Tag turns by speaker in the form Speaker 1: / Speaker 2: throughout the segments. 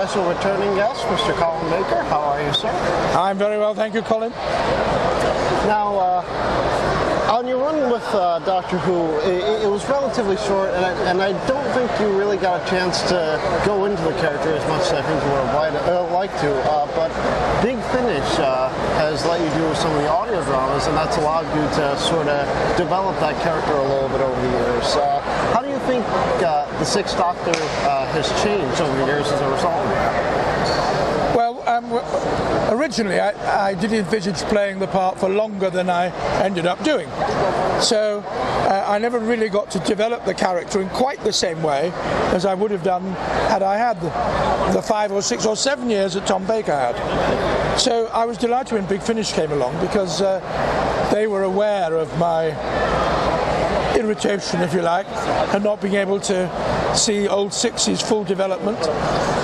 Speaker 1: special returning guest, Mr. Colin Baker. How are you, sir?
Speaker 2: I'm very well, thank you, Colin.
Speaker 1: Now, on your run with Doctor Who, it was relatively short, and I don't think you really got a chance to go into the character as much as I think you would have liked to. But Big Finish has let you do some of the audio dramas, and that's allowed you to sort of develop that character a little bit over the years. How do you think the Sixth Doctor has changed over the years as a result of that?
Speaker 2: Well, originally I did envisage playing the part for longer than I ended up doing. So I never really got to develop the character in quite the same way as I would have done had I had the 5 or 6 or 7 years that Tom Baker had. So I was delighted when Big Finish came along because they were aware of my irritation, if you like, and not being able to see old Six's full development,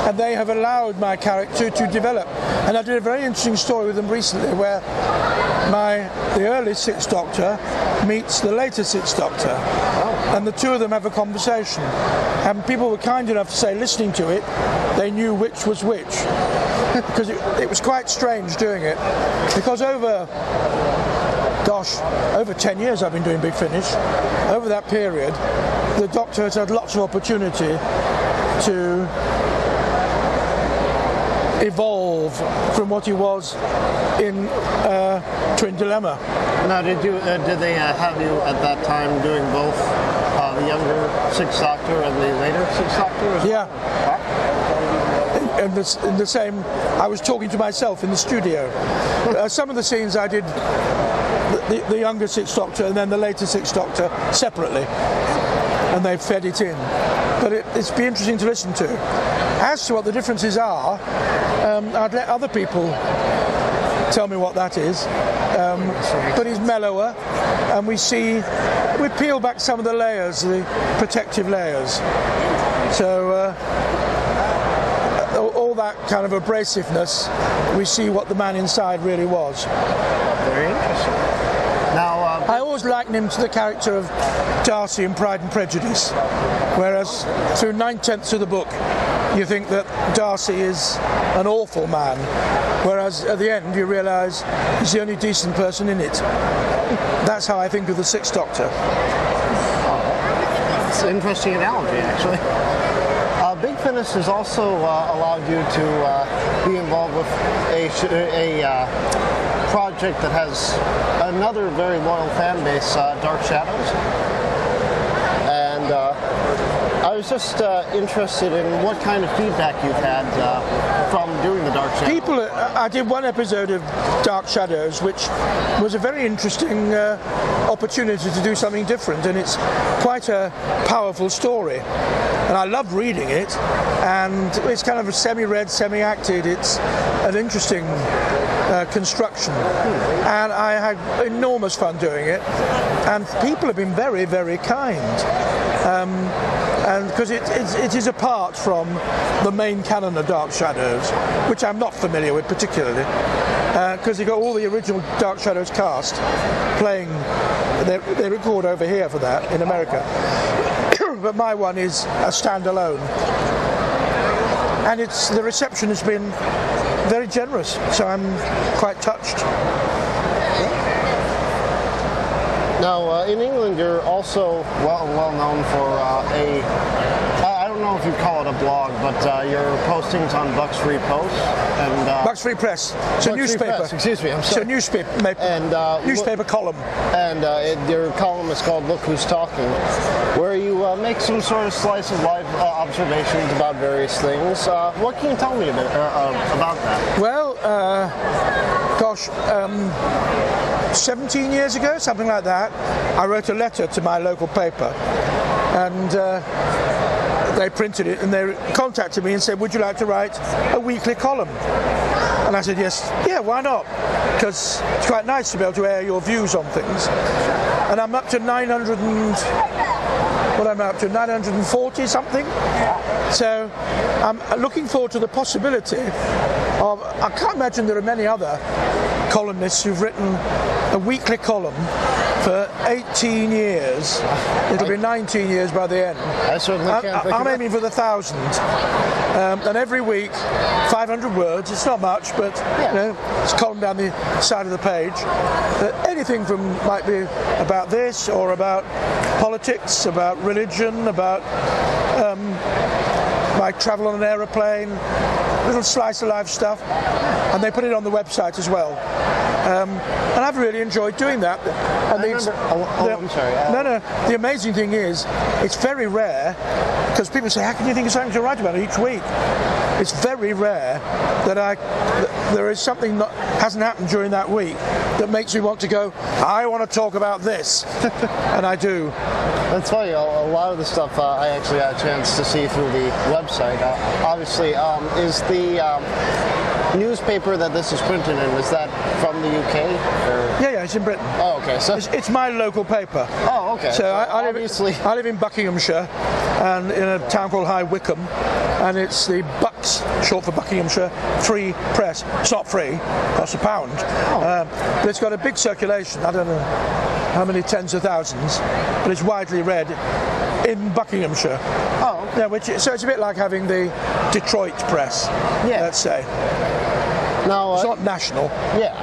Speaker 2: and they have allowed my character to develop. And I did a very interesting story with them recently where the early Sixth Doctor meets the later Sixth Doctor, and the two of them have a conversation, and people were kind enough to say, listening to it, they knew which was which, because it was quite strange doing it, because over 10 years I've been doing Big Finish. Over that period, the Doctor has had lots of opportunity to evolve from what he was in Twin Dilemma.
Speaker 1: Now, did they have you at that time doing both the younger Sixth Doctor and the later Sixth Doctor as well?
Speaker 2: Yeah. In the same, I was talking to myself in the studio. Some of the scenes I did the younger Sixth Doctor and then the later Sixth Doctor separately, and they fed it in. But it's been interesting to listen to. As to what the differences are, I'd let other people tell me what that is. But he's mellower, and we peel back some of the layers, the protective layers. So all that kind of abrasiveness, we see what the man inside really was.
Speaker 1: Very interesting. Now,
Speaker 2: I always liken him to the character of Darcy in Pride and Prejudice, whereas through 9/10 of the book you think that Darcy is an awful man, whereas at the end you realise he's the only decent person in it. That's how I think of the Sixth Doctor.
Speaker 1: It's an interesting analogy, actually. Big Finish has also allowed you to be involved with a project that has another very loyal fan base, Dark Shadows. And I was just interested in what kind of feedback you've had from doing the Dark Shadows.
Speaker 2: I did one episode of Dark Shadows, which was a very interesting opportunity to do something different, and it's quite a powerful story. And I love reading it, and it's kind of a semi-read, semi-acted. It's an interesting construction, and I had enormous fun doing it, and people have been very, very kind, and because it is apart from the main canon of Dark Shadows, which I'm not familiar with particularly, because you've got all the original Dark Shadows cast playing. They record over here for that in America. But my one is a standalone, and the reception has been very generous, so I'm quite touched.
Speaker 1: Now, in England, you're also well known for I don't know if you call it a blog, but your postings on Bucks Free Post and
Speaker 2: Bucks Free Press. It's a newspaper.
Speaker 1: Press, excuse me, I'm sorry.
Speaker 2: It's a newspaper and newspaper column.
Speaker 1: And your column is called "Look Who's Talking," where you make some sort of slice of life observations about various things. What can you tell me about that?
Speaker 2: Well, 17 years ago, something like that, I wrote a letter to my local paper, and they printed it, and they contacted me and said, would you like to write a weekly column? And I said, yes, yeah, why not? Because it's quite nice to be able to air your views on things. And I'm up to 940 something. So I'm looking forward to the possibility of, I can't imagine there are many other columnists who've written a weekly column for 18 years. It'll be 19 years by the end.
Speaker 1: I certainly can't think
Speaker 2: I'm
Speaker 1: of it.
Speaker 2: aiming for the 1,000. And every week, 500 words. It's not much, but you know, it's column down the side of the page. Anything from might be about this or about politics, about religion, about my travel on an aeroplane, little slice of life stuff, and they put it on the website as well. And I've really enjoyed doing that. And
Speaker 1: I'm sorry.
Speaker 2: No. The amazing thing is, it's very rare, because people say, how can you think of something to write about each week? It's very rare that there is something that hasn't happened during that week that makes me want to go, I want to talk about this. And I do.
Speaker 1: That's funny. A lot of the stuff I actually had a chance to see through the website. Obviously, is the newspaper that this is printed in, is that from the UK? Or?
Speaker 2: Yeah, it's in Britain.
Speaker 1: Oh, okay. So
Speaker 2: it's my local paper.
Speaker 1: Oh, okay.
Speaker 2: So I live in Buckinghamshire, and in a town called High Wycombe, and it's the Bucks, short for Buckinghamshire Free Press. It's not free; costs £1. But it's got a big circulation. I don't know how many tens of thousands, but it's widely read in Buckinghamshire.
Speaker 1: Oh, okay.
Speaker 2: Yeah, so it's a bit like having the Detroit press, let's say.
Speaker 1: Now,
Speaker 2: it's not national.
Speaker 1: Yeah.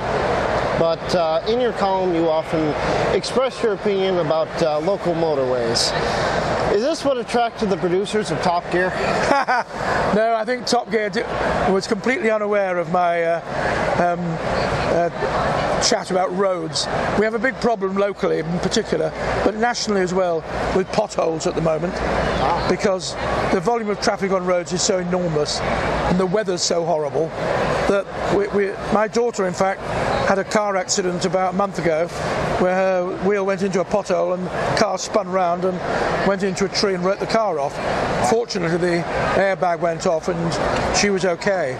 Speaker 1: But in your column, you often express your opinion about local motorways. Is this what attracted the producers of Top Gear?
Speaker 2: No, I think Top Gear was completely unaware of my chat about roads. We have a big problem locally in particular, but nationally as well, with potholes at the moment, because the volume of traffic on roads is so enormous and the weather's so horrible that my daughter, in fact, had a car accident about a month ago where her wheel went into a pothole and the car spun round and went into a tree and wrote the car off. Fortunately, the airbag went off and she was okay.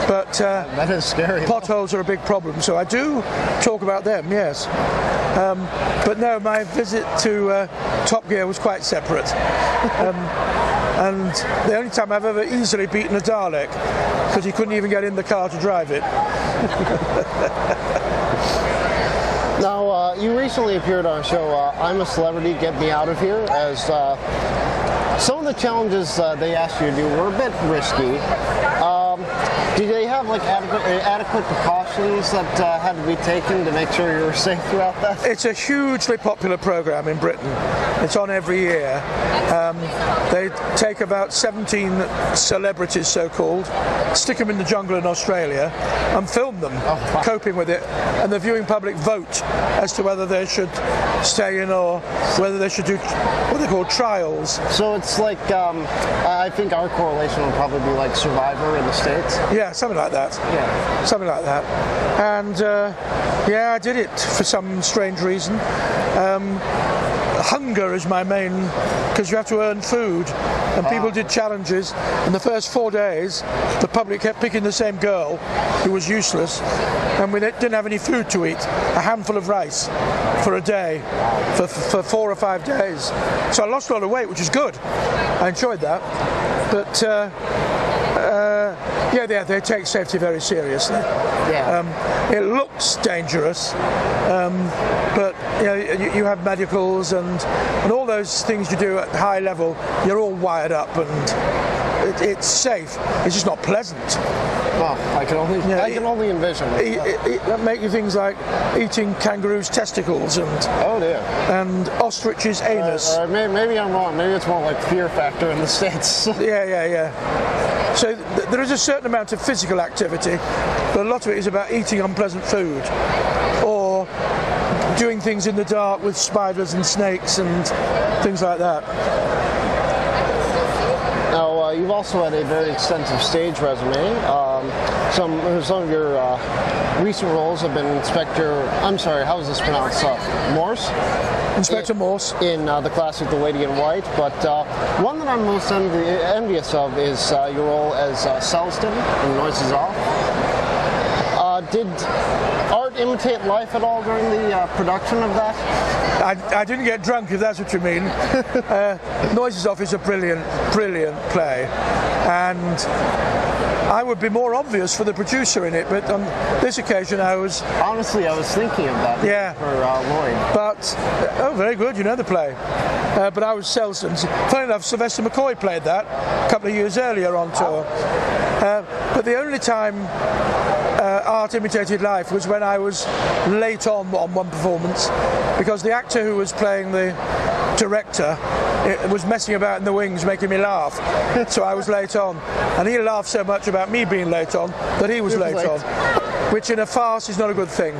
Speaker 2: But
Speaker 1: that is scary.
Speaker 2: Potholes are a big problem, so I do talk about them, yes. But no, my visit to Top Gear was quite separate. And the only time I've ever easily beaten a Dalek, because he couldn't even get in the car to drive it.
Speaker 1: Now, you recently appeared on a show, I'm a Celebrity, Get Me Out of Here, as some of the challenges they asked you to do were a bit risky. Did they have like adequate precautions that had to be taken to make sure you were safe throughout that?
Speaker 2: It's a hugely popular program in Britain. It's on every year. They take about 17 celebrities, so-called, stick them in the jungle in Australia and film them coping with it, and the viewing public vote as to whether they should stay in or whether they should do what they call trials.
Speaker 1: So it's like, I think our correlation would probably be like Survivor in the States.
Speaker 2: Yeah, something like that.
Speaker 1: Yeah.
Speaker 2: Something like that. And yeah, I did it for some strange reason. Hunger is my main, because you have to earn food, and people did challenges. In the first 4 days, the public kept picking the same girl who was useless, and we didn't have any food to eat. A handful of rice for a day, for 4 or 5 days. So I lost a lot of weight, which is good. I enjoyed that. But yeah, they take safety very seriously.
Speaker 1: Yeah.
Speaker 2: It looks dangerous, but you know, you have medicals and all those things you do at high level. You're all wired up, and it's safe. It's just not pleasant.
Speaker 1: Well, I can only envision it.
Speaker 2: It make you things like eating kangaroos' testicles and and ostriches' anus.
Speaker 1: Maybe I'm wrong. Maybe it's more like Fear Factor in the States.
Speaker 2: Yeah. So there is a certain amount of physical activity, but a lot of it is about eating unpleasant food or doing things in the dark with spiders and snakes and things like that.
Speaker 1: Now, you've also had a very extensive stage resume. Some of your recent roles have been how is this pronounced? Morse?
Speaker 2: Inspector Morse.
Speaker 1: In the classic The Lady in White, but one that I'm most envious of is your role as Selston in Noises Off. Did art imitate life at all during the production of that?
Speaker 2: I didn't get drunk, if that's what you mean. Noises Off is a brilliant play, and I would be more obvious for the producer in it, but on this occasion I was...
Speaker 1: Honestly, I was thinking of that for Lloyd.
Speaker 2: But, oh, very good, you know the play. But I was Selson. Funny enough, Sylvester McCoy played that a couple of years earlier on tour. But the only time art imitated life was when I was late on one performance, because the actor who was playing the director was messing about in the wings making me laugh, so I was late on, and he laughed so much about me being late on that he was late on, which in a farce is not a good thing.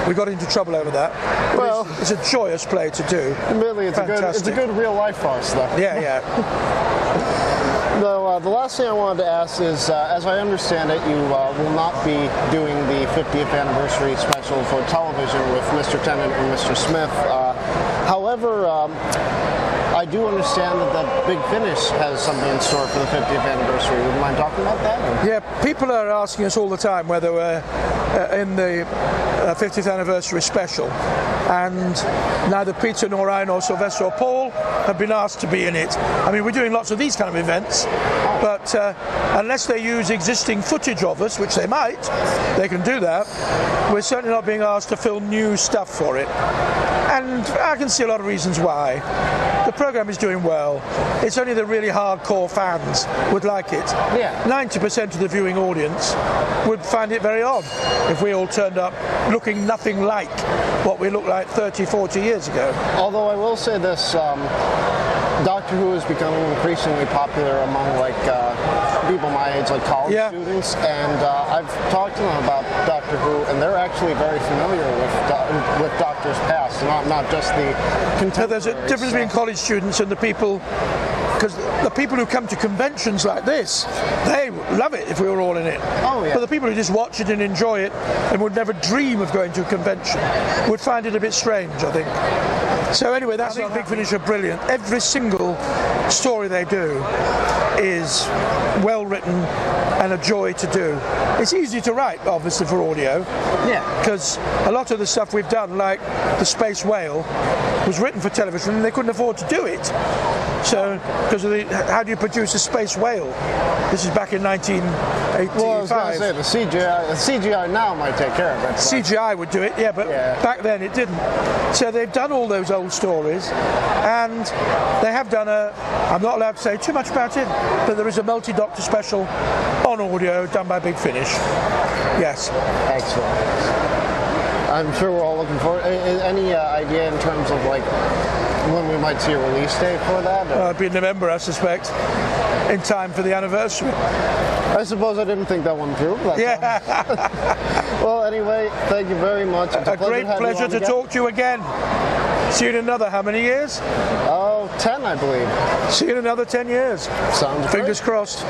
Speaker 2: We got into trouble over that. Well, it's a joyous play to do.
Speaker 1: Really, it's a good real life farce though.
Speaker 2: Yeah.
Speaker 1: The last thing I wanted to ask is, as I understand it, you will not be doing the 50th anniversary special for television with Mr. Tennant and Mr. Smith. However, I do understand that Big Finish has something in store for the 50th anniversary. Would you mind talking about that? Or?
Speaker 2: Yeah, people are asking us all the time whether we're in the 50th anniversary special, and neither Peter nor I nor Sylvester or Paul have been asked to be in it. I mean, we're doing lots of these kind of events, but unless they use existing footage of us, which they might, they can do that. We're certainly not being asked to film new stuff for it. And I can see a lot of reasons why. The program is doing well. It's only the really hardcore fans would like it.
Speaker 1: Yeah.
Speaker 2: 90% of the viewing audience would find it very odd if we all turned up looking nothing like what we looked like 30, 40 years ago.
Speaker 1: Although I will say this, Doctor Who is becoming increasingly popular among people my age, like college students, and I've talked to them about Doctor Who, and they're actually very familiar with Doctor's past, not just the contemporary.
Speaker 2: So there's a difference between college students and the people, because the people who come to conventions like this, they love it if we were all in it.
Speaker 1: Oh yeah.
Speaker 2: But the people who just watch it and enjoy it and would never dream of going to a convention would find it a bit strange, I think. So anyway, I think Big Finish are brilliant. Every single story they do is well written and a joy to do. It's easy to write, obviously, for audio.
Speaker 1: Yeah.
Speaker 2: Because a lot of the stuff we've done, like the Space Whale, was written for television and they couldn't afford to do it. So, because of how do you produce a space whale? This is back in 1985.
Speaker 1: Well, I was going to say, the CGI now might take care of it.
Speaker 2: CGI would do it, yeah, but back then it didn't. So they've done all those old stories, and they have done I'm not allowed to say too much about it, but there is a multi-Doctor special on audio done by Big Finish. Yes.
Speaker 1: Excellent. I'm sure we're all looking forward. Any idea in terms of when we might see a release date for that?
Speaker 2: It'll be in November, I suspect, in time for the anniversary.
Speaker 1: I suppose I didn't think that one through. Well, anyway, thank you very much. It's
Speaker 2: a great pleasure to talk to you again. See you in another, how many years?
Speaker 1: 10, I believe.
Speaker 2: See you in another 10 years.
Speaker 1: Sounds
Speaker 2: Fingers
Speaker 1: great.
Speaker 2: crossed.